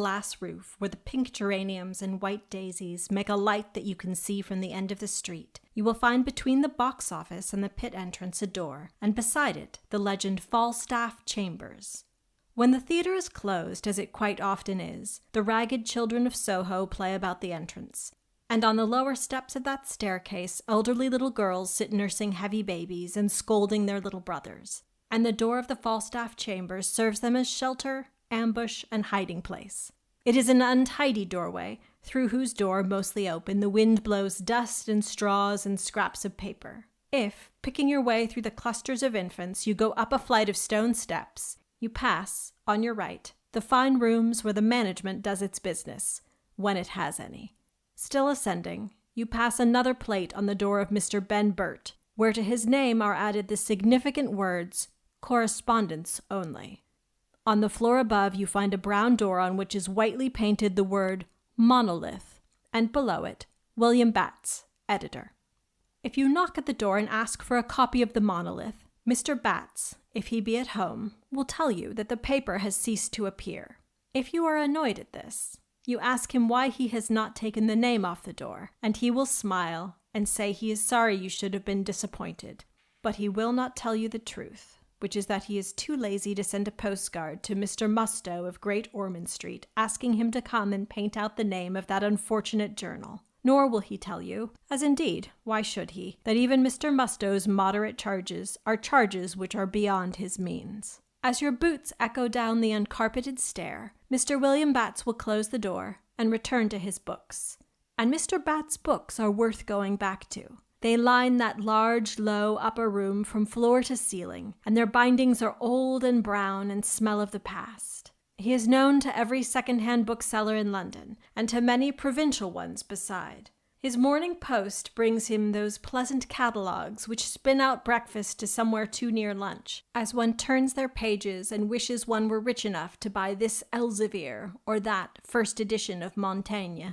glass roof where the pink geraniums and white daisies make a light that you can see from the end of the street, you will find between the box office and the pit entrance a door, and beside it the legend Falstaff Chambers. When the theatre is closed, as it quite often is, the ragged children of Soho play about the entrance, and on the lower steps of that staircase elderly little girls sit nursing heavy babies and scolding their little brothers, and the door of the Falstaff Chambers serves them as shelter, ambush, and hiding place. It is an untidy doorway, through whose door, mostly open, the wind blows dust and straws and scraps of paper. If, picking your way through the clusters of infants, you go up a flight of stone steps, you pass, on your right, the fine rooms where the management does its business, when it has any. Still ascending, you pass another plate on the door of Mr. Ben Burt, where to his name are added the significant words, "Correspondence only." On the floor above you find a brown door on which is whitely painted the word "Monolith," and below it, "William Batts, editor." If you knock at the door and ask for a copy of the Monolith, Mr. Batts, if he be at home, will tell you that the paper has ceased to appear. If you are annoyed at this, you ask him why he has not taken the name off the door, and he will smile and say he is sorry you should have been disappointed. But he will not tell you the truth, which is that he is too lazy to send a postcard to Mr. Mustow of Great Ormond Street asking him to come and paint out the name of that unfortunate journal. Nor will he tell you, as indeed, why should he, that even Mr. Mustow's moderate charges are charges which are beyond his means. As your boots echo down the uncarpeted stair, Mr. William Batts will close the door and return to his books. And Mr. Batts' books are worth going back to. They line that large, low upper room from floor to ceiling, and their bindings are old and brown and smell of the past. He is known to every second-hand bookseller in London, and to many provincial ones beside. His morning post brings him those pleasant catalogues which spin out breakfast to somewhere too near lunch, as one turns their pages and wishes one were rich enough to buy this Elzevir or that first edition of Montaigne.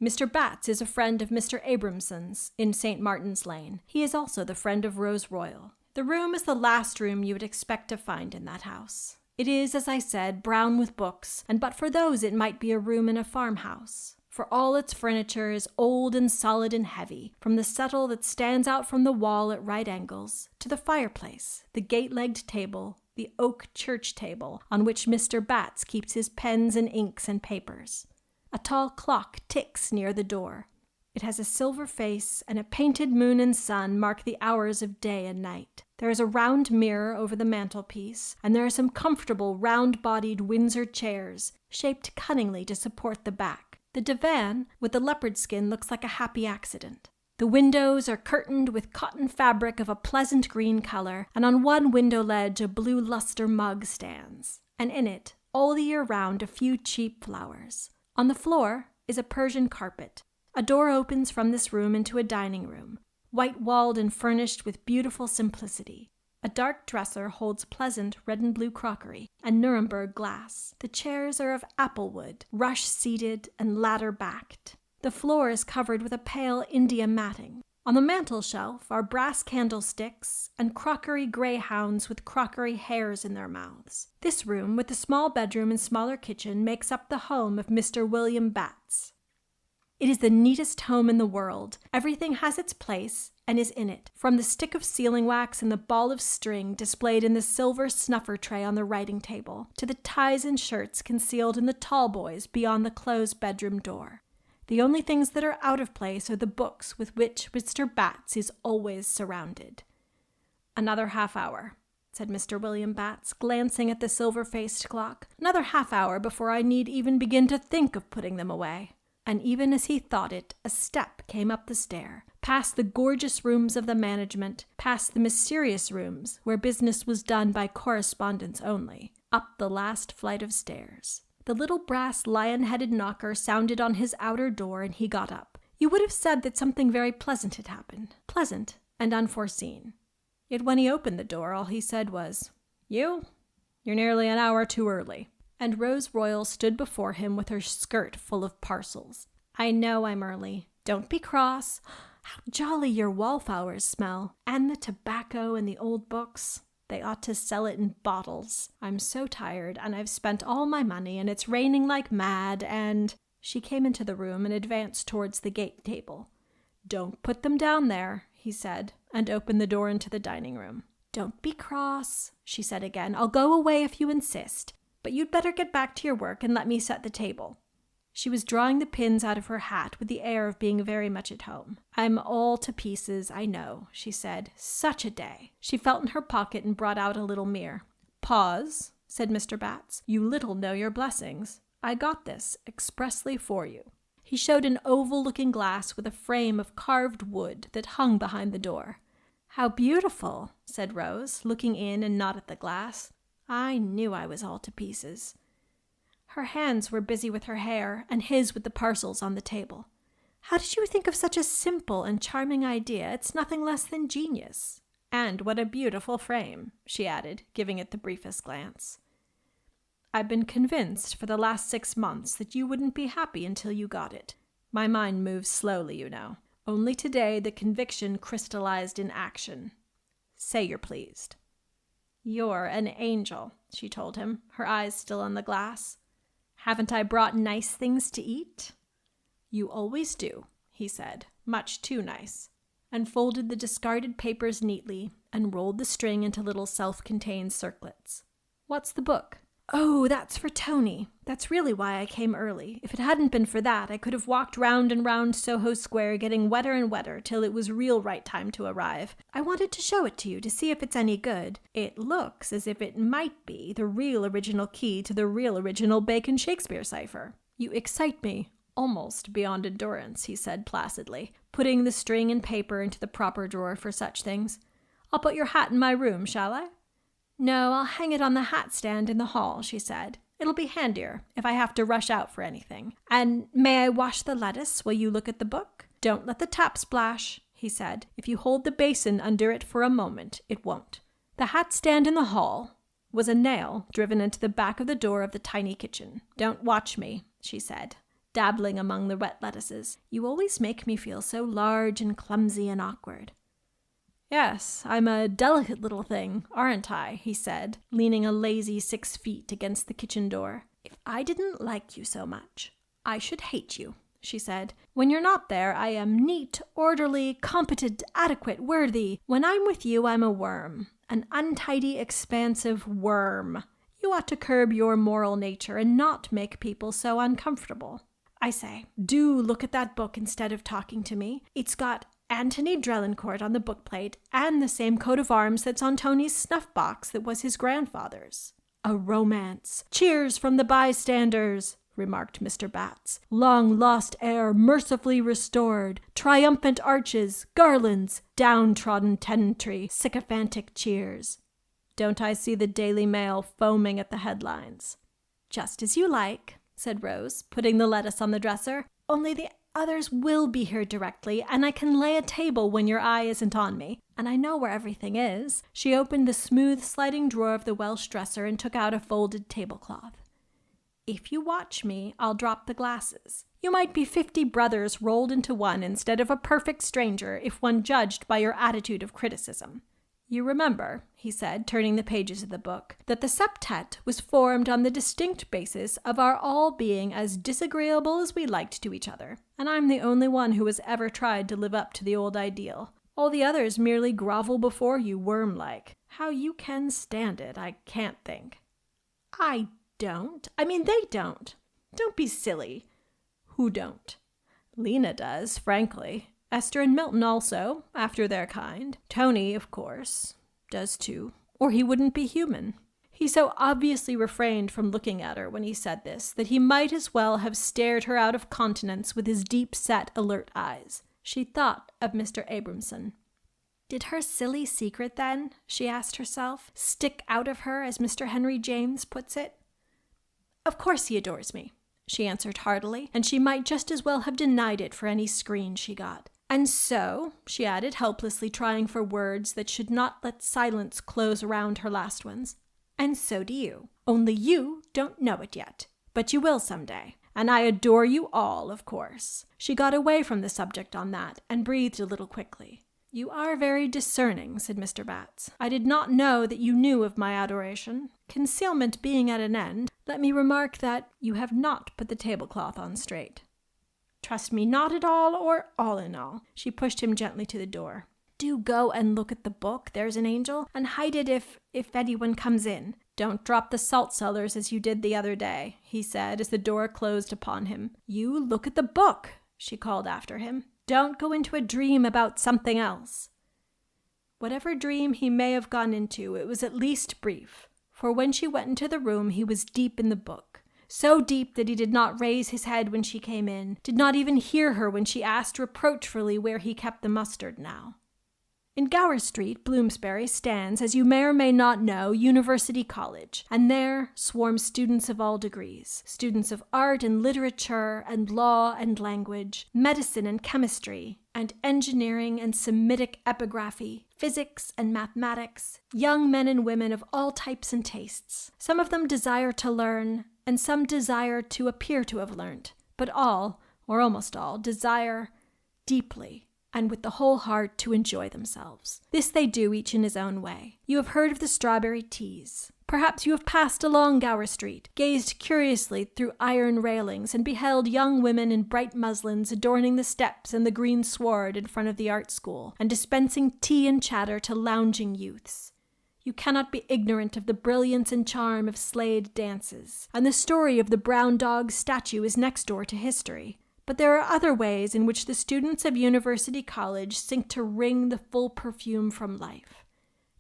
Mr. Batts is a friend of Mr. Abramson's in St. Martin's Lane. He is also the friend of Rose Royal. The room is the last room you would expect to find in that house. It is, as I said, brown with books, and but for those it might be a room in a farmhouse. For all its furniture is old and solid and heavy, from the settle that stands out from the wall at right angles, to the fireplace, the gate-legged table, the oak church table, on which Mr. Batts keeps his pens and inks and papers. A tall clock ticks near the door. It has a silver face, and a painted moon and sun mark the hours of day and night. There is a round mirror over the mantelpiece, and there are some comfortable round-bodied Windsor chairs, shaped cunningly to support the back. The divan with the leopard skin looks like a happy accident. The windows are curtained with cotton fabric of a pleasant green color, and on one window ledge a blue lustre mug stands, and in it, all the year round, a few cheap flowers. On the floor is a Persian carpet. A door opens from this room into a dining room, white-walled and furnished with beautiful simplicity. A dark dresser holds pleasant red and blue crockery and Nuremberg glass. The chairs are of apple-wood, rush-seated and ladder-backed. The floor is covered with a pale India matting. On the mantel-shelf are brass candlesticks and crockery greyhounds with crockery hares in their mouths. This room, with the small bedroom and smaller kitchen, makes up the home of Mr. William Batts. It is the neatest home in the world. Everything has its place and is in it, from the stick of sealing wax and the ball of string displayed in the silver snuffer tray on the writing table, to the ties and shirts concealed in the tall-boys beyond the closed bedroom door. The only things that are out of place are the books with which Mr. Batts is always surrounded. "Another half-hour," said Mr. William Batts, glancing at the silver-faced clock. "Another half-hour before I need even begin to think of putting them away." And even as he thought it, a step came up the stair, past the gorgeous rooms of the management, past the mysterious rooms where business was done by correspondence only, up the last flight of stairs. The little brass lion-headed knocker sounded on his outer door, and he got up. You would have said that something very pleasant had happened, pleasant and unforeseen. Yet when he opened the door, all he said was, You're nearly an hour too early." And Rose Royal stood before him with her skirt full of parcels. "I know I'm early. Don't be cross. How jolly your wallflowers smell, and the tobacco and the old books." They ought to sell it in bottles. I'm so tired, and I've spent all my money, and it's raining like mad, and—" She came into the room and advanced towards the gate table. "Don't put them down there," he said, and opened the door into the dining room. "Don't be cross," she said again. "I'll go away if you insist, but you'd better get back to your work and let me set the table." She was drawing the pins out of her hat with the air of being very much at home. "I'm all to pieces, I know," she said. "Such a day." She felt in her pocket and brought out a little mirror. "Pause," said Mr. Bats. "You little know your blessings. I got this expressly for you." He showed an oval-looking glass with a frame of carved wood that hung behind the door. "How beautiful," said Rose, looking in and not at the glass. "I knew I was all to pieces." Her hands were busy with her hair, and his with the parcels on the table. "How did you think of such a simple and charming idea? It's nothing less than genius. And what a beautiful frame," she added, giving it the briefest glance. "I've been convinced for the last 6 months that you wouldn't be happy until you got it. My mind moves slowly, you know. Only today the conviction crystallized in action. Say you're pleased." "You're an angel," she told him, her eyes still on the glass. "Haven't I brought nice things to eat?" "You always do," he said, "much too nice," and folded the discarded papers neatly and rolled the string into little self-contained circlets. "What's the book?" "Oh, that's for Tony. That's really why I came early. If it hadn't been for that, I could have walked round and round Soho Square getting wetter and wetter till it was real right time to arrive. I wanted to show it to you to see if it's any good. It looks as if it might be the real original key to the real original Bacon Shakespeare cipher." "You excite me almost beyond endurance," he said placidly, putting the string and paper into the proper drawer for such things. "I'll put your hat in my room, shall I?" "No, I'll hang it on the hat stand in the hall," she said. "It'll be handier if I have to rush out for anything. And may I wash the lettuce while you look at the book? Don't let the tap splash," he said. "If you hold the basin under it for a moment, it won't." The hat stand in the hall was a nail driven into the back of the door of the tiny kitchen. "Don't watch me," she said, dabbling among the wet lettuces. "You always make me feel so large and clumsy and awkward." "Yes, I'm a delicate little thing, aren't I?" he said, leaning a lazy 6 feet against the kitchen door. "If I didn't like you so much, I should hate you," she said. "When you're not there, I am neat, orderly, competent, adequate, worthy. When I'm with you, I'm a worm, an untidy, expansive worm. You ought to curb your moral nature and not make people so uncomfortable. I say, do look at that book instead of talking to me. It's got Antony Drelincourt on the bookplate, and the same coat of arms that's on Tony's snuff box that was his grandfather's. A romance. Cheers from the bystanders," remarked Mr. Bats. "Long lost heir mercifully restored. Triumphant arches, garlands, downtrodden tenantry, sycophantic cheers. Don't I see the Daily Mail foaming at the headlines?" "Just as you like," said Rose, putting the lettuce on the dresser. "Only the others will be here directly, and I can lay a table when your eye isn't on me. And I know where everything is." She opened the smooth sliding drawer of the Welsh dresser and took out a folded tablecloth. "If you watch me, I'll drop the glasses. You might be 50 brothers rolled into one instead of a perfect stranger if one judged by your attitude of criticism. You remember," he said, turning the pages of the book, "that the septet was formed on the distinct basis of our all being as disagreeable as we liked to each other, and I'm the only one who has ever tried to live up to the old ideal. All the others merely grovel before you worm-like. How you can stand it, I can't think." "I don't. I mean, they don't. Don't be silly." "Who don't?" "Lena does, frankly. Esther and Milton also, after their kind. Tony, of course, does too, or he wouldn't be human." He so obviously refrained from looking at her when he said this that he might as well have stared her out of countenance with his deep-set, alert eyes. She thought of Mr. Abramson. Did her silly secret, then, she asked herself, stick out of her, as Mr. Henry James puts it? "Of course he adores me," she answered heartily, and she might just as well have denied it for any screen she got. "And so," she added, helplessly trying for words that should not let silence close around her last ones, "and so do you. Only you don't know it yet. But you will some day. And I adore you all, of course." She got away from the subject on that and breathed a little quickly. "You are very discerning," said Mr. Bats. "I did not know that you knew of my adoration. Concealment being at an end, let me remark that you have not put the tablecloth on straight." "Trust me, not at all, or all in all." She pushed him gently to the door. "Do go and look at the book, there's an angel, and hide it if anyone comes in. Don't drop the salt cellars as you did the other day," he said as the door closed upon him. "You look at the book," she called after him. "Don't go into a dream about something else." Whatever dream he may have gone into, it was at least brief, for when she went into the room he was deep in the book. So deep that he did not raise his head when she came in, did not even hear her when she asked reproachfully where he kept the mustard now. In Gower Street, Bloomsbury, stands, as you may or may not know, University College, and there swarm students of all degrees, students of art and literature and law and language, medicine and chemistry, and engineering and Semitic epigraphy, physics and mathematics, young men and women of all types and tastes. Some of them desire to learn, and some desire to appear to have learnt, but all, or almost all, desire deeply and with the whole heart to enjoy themselves. This they do, each in his own way. You have heard of the strawberry teas. Perhaps you have passed along Gower Street, gazed curiously through iron railings, and beheld young women in bright muslins adorning the steps and the green sward in front of the art school, and dispensing tea and chatter to lounging youths. You cannot be ignorant of the brilliance and charm of Slade dances, and the story of the brown dog statue is next door to history. But there are other ways in which the students of University College sink to wring the full perfume from life.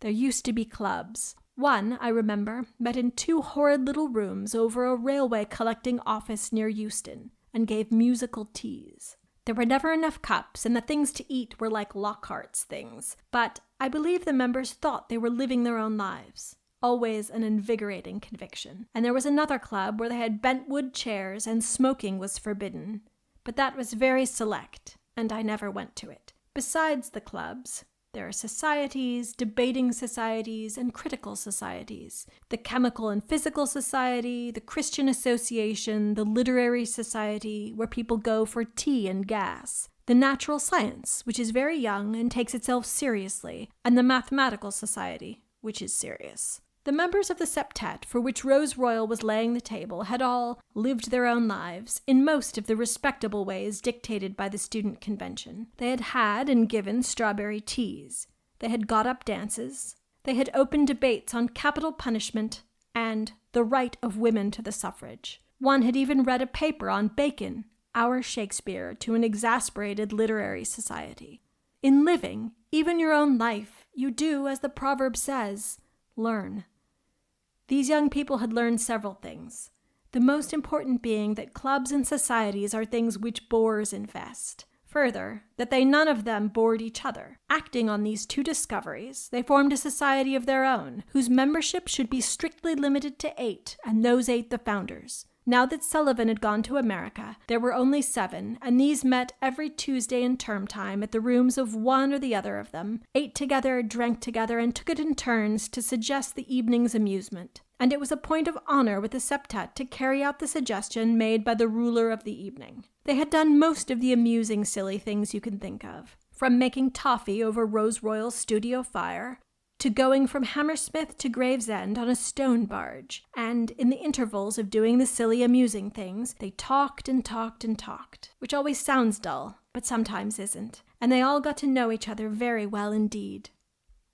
There used to be clubs. One, I remember, met in 2 horrid little rooms over a railway collecting office near Euston, and gave musical teas. There were never enough cups, and the things to eat were like Lockhart's things, but I believe the members thought they were living their own lives. Always an invigorating conviction. And there was another club where they had bentwood chairs and smoking was forbidden. But that was very select, and I never went to it. Besides the clubs, there are societies, debating societies, and critical societies. The Chemical and Physical Society, the Christian Association, the Literary Society, where people go for tea and gas. The Natural Science, which is very young and takes itself seriously, and the Mathematical Society, which is serious. The members of the Septet, for which Rose Royal was laying the table, had all lived their own lives, in most of the respectable ways dictated by the student convention. They had had and given strawberry teas. They had got up dances. They had opened debates on capital punishment and the right of women to the suffrage. One had even read a paper on Bacon, our Shakespeare, to an exasperated literary society. In living, even your own life, you do, as the proverb says, learn. These young people had learned several things, the most important being that clubs and societies are things which bores infest. Further, that they none of them bored each other. Acting on these 2 discoveries, they formed a society of their own, whose membership should be strictly limited to 8, and those 8 the founders. Now that Sullivan had gone to America, there were only 7, and these met every Tuesday in term time at the rooms of one or the other of them, ate together, drank together, and took it in turns to suggest the evening's amusement. And it was a point of honor with the Septet to carry out the suggestion made by the ruler of the evening. They had done most of the amusing, silly things you can think of, from making toffee over Rose Royal's studio fire, to going from Hammersmith to Gravesend on a stone barge, and in the intervals of doing the silly, amusing things, they talked and talked and talked, which always sounds dull, but sometimes isn't, and they all got to know each other very well indeed.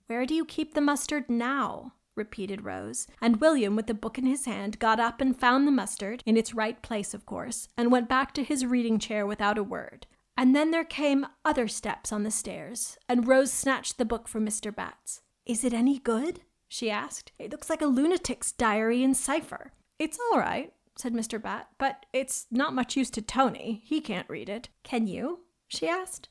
"Where do you keep the mustard now?" repeated Rose, and William, with the book in his hand, got up and found the mustard, in its right place, of course, and went back to his reading chair without a word. And then there came other steps on the stairs, and Rose snatched the book from Mr. Bats. "Is it any good?" she asked. "It looks like a lunatic's diary in cipher." "It's all right," said Mr. Bat, "but it's not much use to Tony. He can't read it." "Can you?" she asked.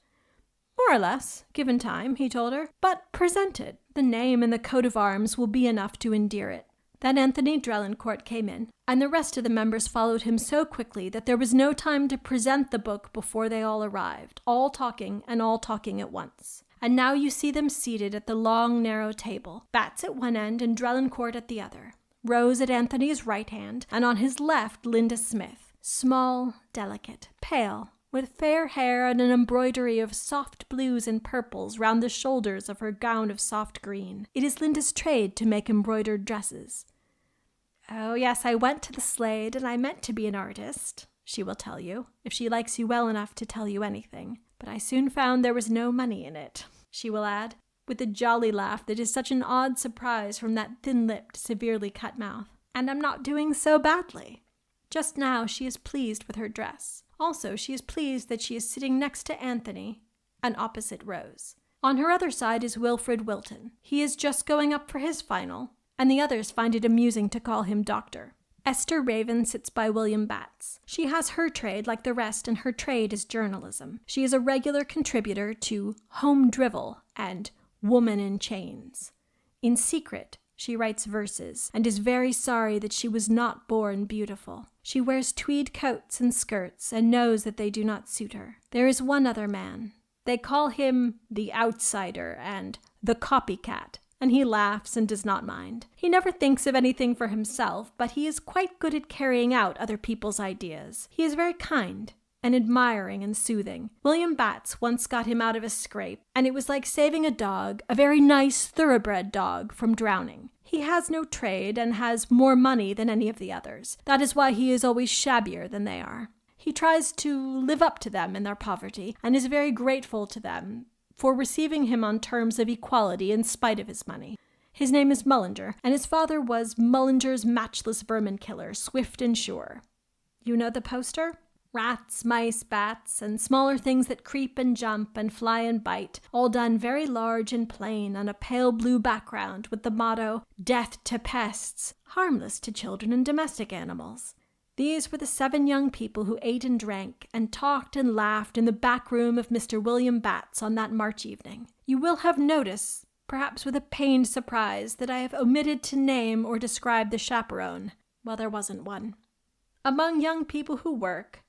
"More or less, given time," he told her. "But present it. The name and the coat of arms will be enough to endear it." Then Anthony Drelincourt came in, and the rest of the members followed him so quickly that there was no time to present the book before they all arrived, all talking at once. And now you see them seated at the long, narrow table, Bats at one end and Drelincourt at the other, Rose at Anthony's right hand, and on his left Linda Smith, small, delicate, pale, with fair hair and an embroidery of soft blues and purples round the shoulders of her gown of soft green. It is Linda's trade to make embroidered dresses. "Oh, yes, I went to the Slade, and I meant to be an artist," she will tell you, if she likes you well enough to tell you anything. "But I soon found there was no money in it," she will add, with a jolly laugh that is such an odd surprise from that thin-lipped, severely cut mouth. "And I'm not doing so badly." Just now she is pleased with her dress. Also, she is pleased that she is sitting next to Anthony and opposite Rose. On her other side is Wilfred Wilton. He is just going up for his final, and the others find it amusing to call him Doctor. Esther Raven sits by William Batts. She has her trade like the rest, and her trade is journalism. She is a regular contributor to Home Drivel and Woman in Chains. In secret, she writes verses, and is very sorry that she was not born beautiful. She wears tweed coats and skirts, and knows that they do not suit her. There is one other man. They call him the outsider and the copycat, and he laughs and does not mind. He never thinks of anything for himself, but he is quite good at carrying out other people's ideas. He is very kind and admiring and soothing. William Batts once got him out of a scrape, and it was like saving a dog, a very nice thoroughbred dog, from drowning. He has no trade and has more money than any of the others. That is why he is always shabbier than they are. He tries to live up to them in their poverty, and is very grateful to them for receiving him on terms of equality in spite of his money. His name is Mullinger, and his father was Mullinger's matchless vermin killer, swift and sure. You know the poster? Rats, mice, bats, and smaller things that creep and jump and fly and bite, all done very large and plain on a pale blue background with the motto, "Death to pests, harmless to children and domestic animals." These were the 7 young people who ate and drank and talked and laughed in the back room of Mr. William Batts on that March evening. You will have noticed, perhaps with a pained surprise, that I have omitted to name or describe the chaperone. Well, there wasn't one. Among young people who work,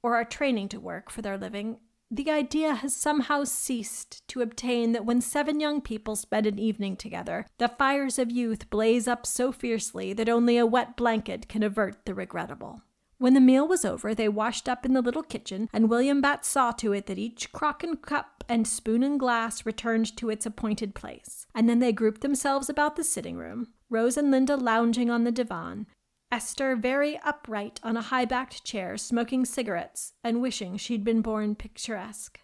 or are training to work for their living, the idea has somehow ceased to obtain that when 7 young people spend an evening together, the fires of youth blaze up so fiercely that only a wet blanket can avert the regrettable. When the meal was over, they washed up in the little kitchen, and William Batts saw to it that each crock and cup and spoon and glass returned to its appointed place. And then they grouped themselves about the sitting room, Rose and Linda lounging on the divan, Esther very upright on a high-backed chair, smoking cigarettes and wishing she'd been born picturesque.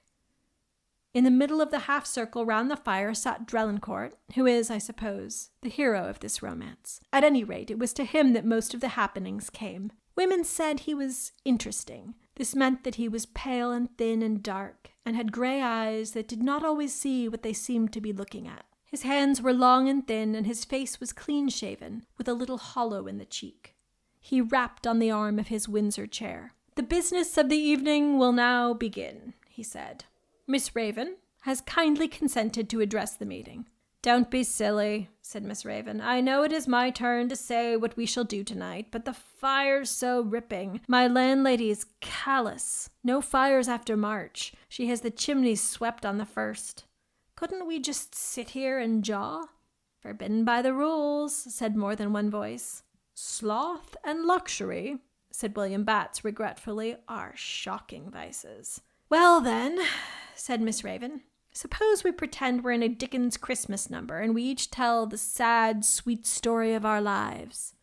In the middle of the half-circle round the fire sat Drelincourt, who is, I suppose, the hero of this romance. At any rate, it was to him that most of the happenings came. Women said he was interesting. This meant that he was pale and thin and dark, and had grey eyes that did not always see what they seemed to be looking at. His hands were long and thin, and his face was clean-shaven, with a little hollow in the cheek. He rapped on the arm of his Windsor chair. "The business of the evening will now begin," he said. "Miss Raven has kindly consented to address the meeting." "Don't be silly," said Miss Raven. "I know it is my turn to say what we shall do tonight, but the fire's so ripping. My landlady's callous. No fires after March. She has the chimneys swept on the 1st. Couldn't we just sit here and jaw?" "Forbidden by the rules," said more than one voice. "Sloth and luxury," said William Batts regretfully, "are shocking vices." "Well, then," said Miss Raven, "suppose we pretend we're in a Dickens Christmas number, and we each tell the sad, sweet story of our lives."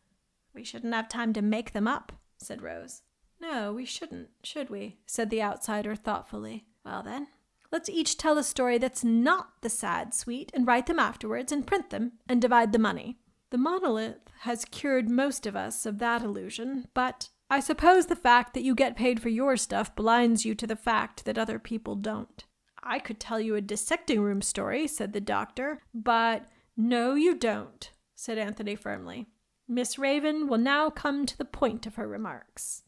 "We shouldn't have time to make them up," said Rose. "No, we shouldn't, should we?" said the outsider thoughtfully. "Well, then, let's each tell a story that's not the sad, sweet, and write them afterwards, and print them, and divide the money. The monolith has cured most of us of that illusion, but I suppose the fact that you get paid for your stuff blinds you to the fact that other people don't." "I could tell you a dissecting room story," said the doctor, "but—" "No, you don't," said Anthony firmly. Miss Raven will now come to the point of her remarks.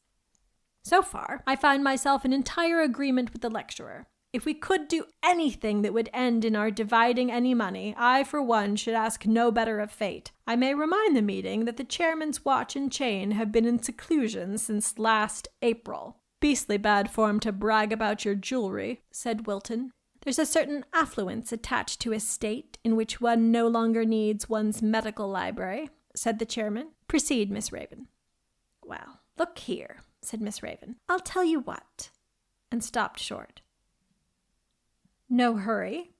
"So far, I find myself in entire agreement with the lecturer. If we could do anything that would end in our dividing any money, I, for one, should ask no better of fate. I may remind the meeting that the chairman's watch and chain have been in seclusion since last April." "Beastly bad form to brag about your jewelry," said Wilton. "There's a certain affluence attached to a state in which one no longer needs one's medical library," said the chairman. "Proceed, Miss Raven." "Well, look here," said Miss Raven. "I'll tell you what. and stopped short. "No hurry,"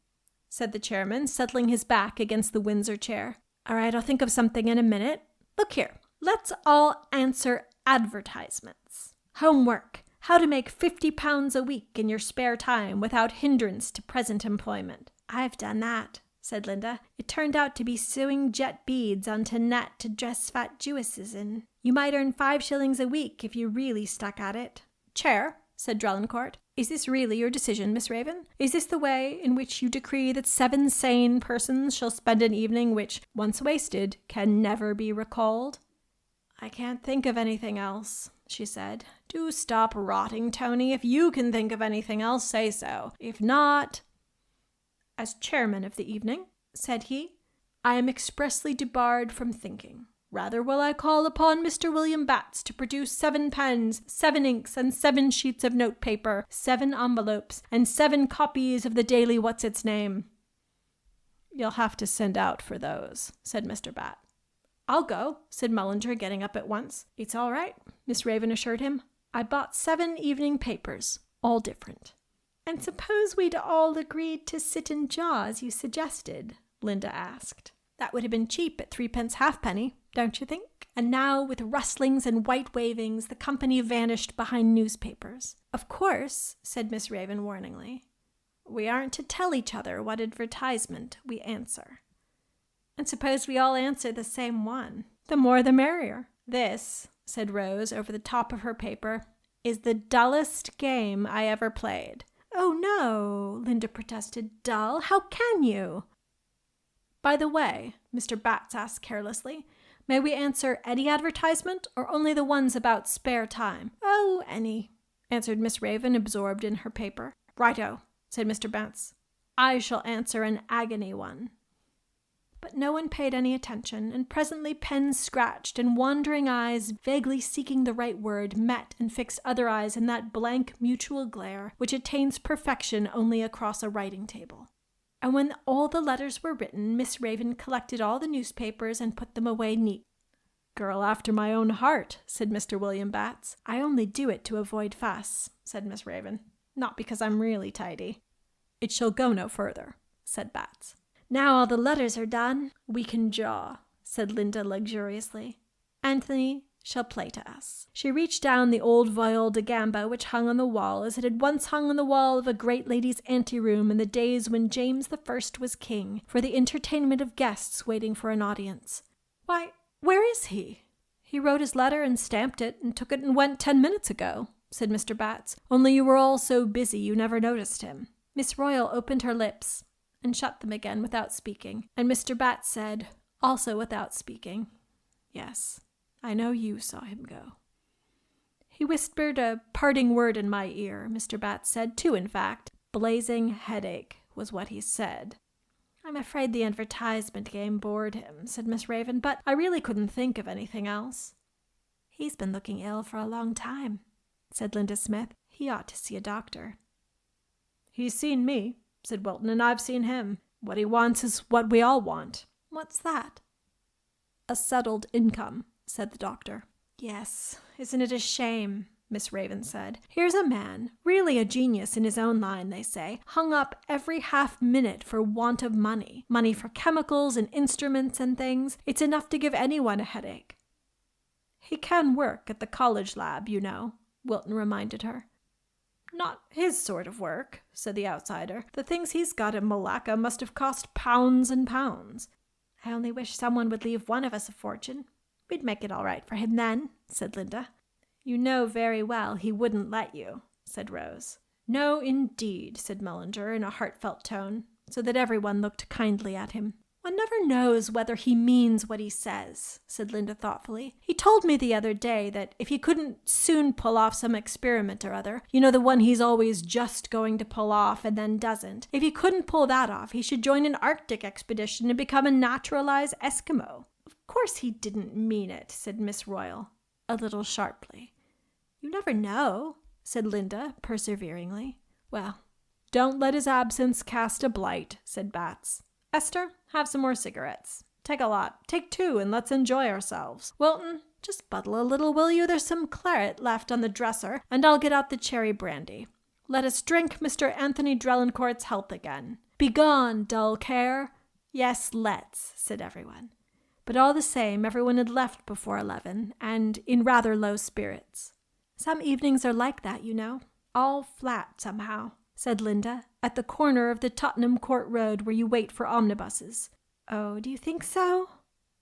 said the chairman, settling his back against the Windsor chair. "All right, I'll think of something in a minute. Look here, let's all answer advertisements. Homework. How to make £50 a week in your spare time without hindrance to present employment." "I've done that," said Linda. "It turned out to be sewing jet beads onto net to dress fat Jewesses in. You might earn 5 shillings a week if you really stuck at it." "Chair," said Drelincourt, "is this really your decision, Miss Raven? Is this the way in which you decree that 7 sane persons shall spend an evening which, once wasted, can never be recalled?" "I can't think of anything else," she said. "Do stop rotting, Tony. If you can think of anything else, say so. If not—" "As chairman of the evening," said he, "I am expressly debarred from thinking. Rather will I call upon Mr. William Batts to produce 7 pens, 7 inks, and 7 sheets of note paper, 7 envelopes, and 7 copies of the Daily What's-Its-Name." "You'll have to send out for those," said Mr. Bat. "I'll go," said Mullinger, getting up at once. "It's all right," Miss Raven assured him. "I bought 7 evening papers, all different." "And suppose we'd all agreed to sit and jaw as you suggested?" Linda asked. "That would have been cheap at 3 halfpenny, don't you think?" And now, with rustlings and white wavings, the company vanished behind newspapers. "Of course," said Miss Raven warningly, "we aren't to tell each other what advertisement we answer." "And suppose we all answer the same one?" "The more the merrier." "This," said Rose over the top of her paper, "is the dullest game I ever played." "Oh, no," Linda protested. "Dull? How can you?" "By the way," Mr. Batts asked carelessly, "may we answer any advertisement or only the ones about spare time?" "Oh, any," answered Miss Raven, absorbed in her paper. "Righto," said Mr. Batts. "I shall answer an agony one." But no one paid any attention, and presently pens scratched and wandering eyes, vaguely seeking the right word, met and fixed other eyes in that blank mutual glare which attains perfection only across a writing table. And when all the letters were written, Miss Raven collected all the newspapers and put them away neat. "Girl after my own heart," said Mr. William Batts. "I only do it to avoid fuss," said Miss Raven. "Not because I'm really tidy." "It shall go no further," said Batts. "Now all the letters are done, we can jaw," said Linda luxuriously. "Anthony shall play to us." She reached down the old viol de gamba which hung on the wall as it had once hung on the wall of a great lady's anteroom in the days when James I was king, for the entertainment of guests waiting for an audience. "Why, where is he?" "He wrote his letter and stamped it and took it and went 10 minutes ago," said Mr. Batts. "Only you were all so busy you never noticed him." Miss Royal opened her lips and shut them again without speaking, and Mr. Batts said, also without speaking, "Yes, I know you saw him go." "He whispered a parting word in my ear," Mr. Batts said, "2 in fact. Blazing headache was what he said." "I'm afraid the advertisement game bored him," said Miss Raven, "but I really couldn't think of anything else." "He's been looking ill for a long time," said Linda Smith. "He ought to see a doctor." "He's seen me," said Wilton, "and I've seen him. What he wants is what we all want." "What's that?" "A settled income," said the doctor. "Yes, isn't it a shame?" Miss Raven said. "Here's a man, really a genius in his own line, they say, hung up every half-minute for want of money. Money for chemicals and instruments and things. It's enough to give anyone a headache." "He can work at the college lab, you know," Wilton reminded her. "Not his sort of work," said the outsider. "The things he's got at Malacca must have cost pounds and pounds." "I only wish someone would leave one of us a fortune. We'd make it all right for him then," said Linda. "You know very well he wouldn't let you," said Rose. "No, indeed," said Mullinger in a heartfelt tone, so that everyone looked kindly at him. "One never knows whether he means what he says," said Linda thoughtfully. "He told me the other day that if he couldn't soon pull off some experiment or other, you know, the one he's always just going to pull off and then doesn't, if he couldn't pull that off, he should join an Arctic expedition and become a naturalized Eskimo." "Of course he didn't mean it," said Miss Royal, a little sharply. "You never know," said Linda perseveringly. "Well, don't let his absence cast a blight," said Batts. "Esther, have some more cigarettes. Take a lot. Take 2 and let's enjoy ourselves. Wilton, just buttle a little, will you? There's some claret left on the dresser, and I'll get out the cherry brandy. Let us drink Mr. Anthony Drelincourt's health again. Begone, dull care. Yes, let's, said everyone. But all the same, everyone had left before 11, and in rather low spirits. Some evenings are like that, you know. All flat, somehow, said Linda, at the corner of the Tottenham Court Road where you wait for omnibuses. Oh, do you think so?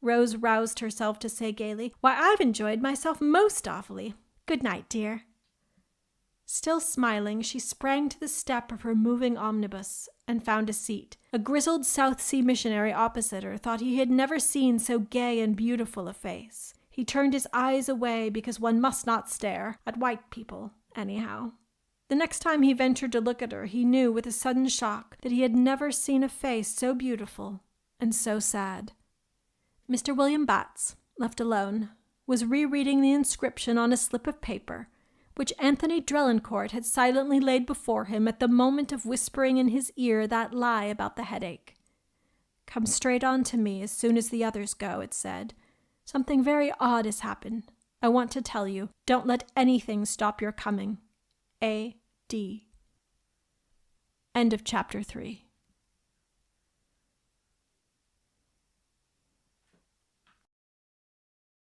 Rose roused herself to say gaily, Why, I've enjoyed myself most awfully. Good night, dear. Still smiling, she sprang to the step of her moving omnibus and found a seat. A grizzled South Sea missionary opposite her thought he had never seen so gay and beautiful a face. He turned his eyes away because one must not stare at white people, anyhow. The next time he ventured to look at her, he knew with a sudden shock that he had never seen a face so beautiful and so sad. Mr. William Batts, left alone, was rereading the inscription on a slip of paper, which Anthony Drelincourt had silently laid before him at the moment of whispering in his ear that lie about the headache. Come straight on to me as soon as the others go, it said. Something very odd has happened. I want to tell you. Don't let anything stop your coming. A.D. End of chapter 3.